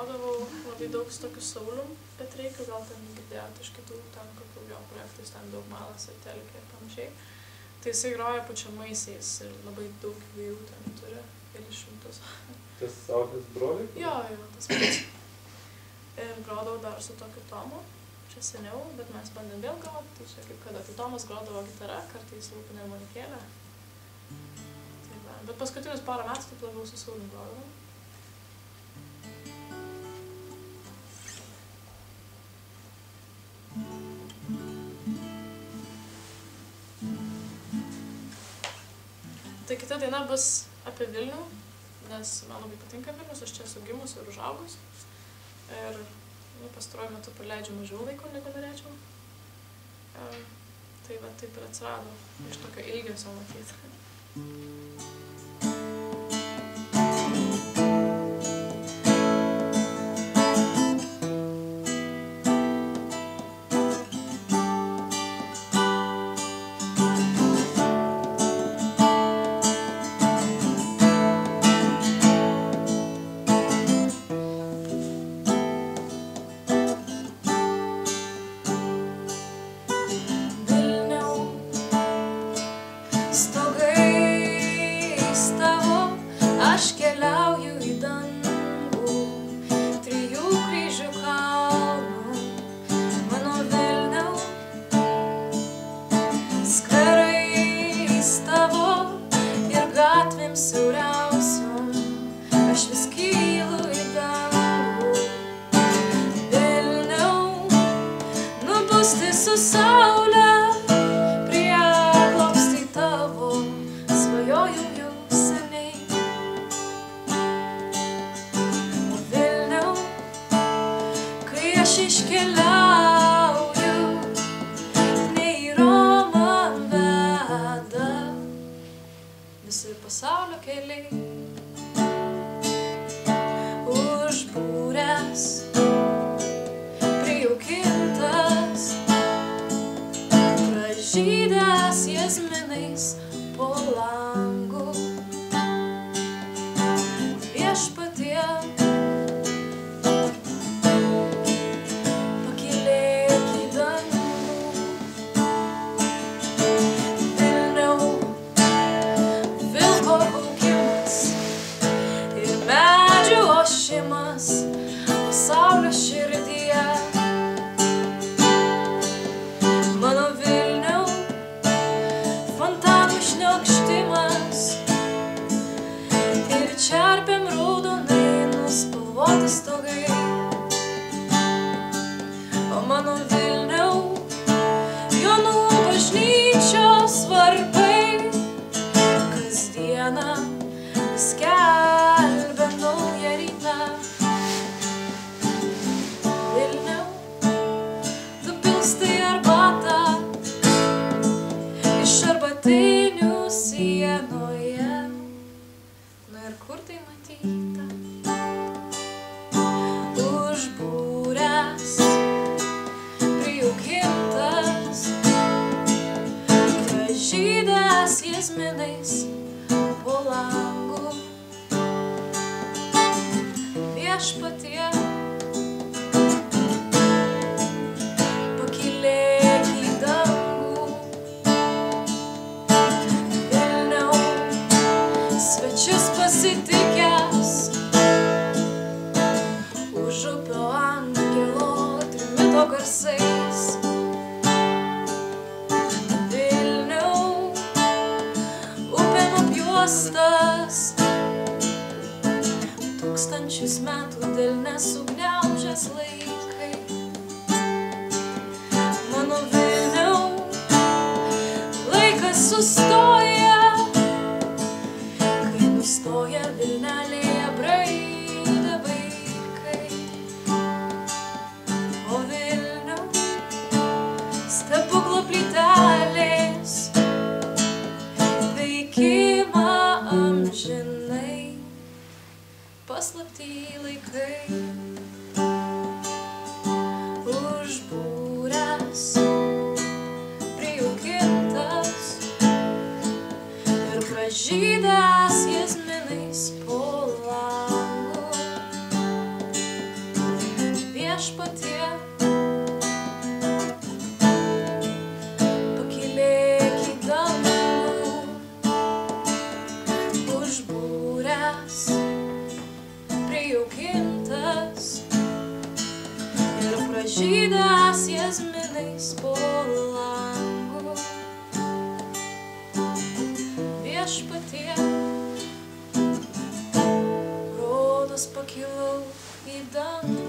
grodavom labai daug su tokiu Saulium Petreikiu, gal ten girdėjot iš kitų ten kokių jo projektais, ten daug malas ir telkė ir panašiai. Tai jisai groja pučiamaisiais ir labai daug įvairių ten turi, kelis šimtus. Tas Saulės broliai? Jo, tas pats. Ir grodavau dar su tokiu Tomu, čia seniau, bet mes bandėm vėl groti, tai čia kaip kada. Tai Tomas grodavo gitara, kartais lūpinę harmonikėlę. Tai va. Bet paskutinius porą metų taip labiau su Saulium grodavom. Tai kita daina bus apie Vilnių, nes man labai patinka Vilnius, aš čia esu gimus ir užaugus. Ir pastaruoju metu praleidžiu mažiau laiko, negu norėčiau. Tai va taip ir atsirado iš tokio ilgesio matyti. Žydas jazminais po langu. tavęs prijaukintas ir pražydęs jazminais po langu. Viešpatie, rodos pakilau į dangų.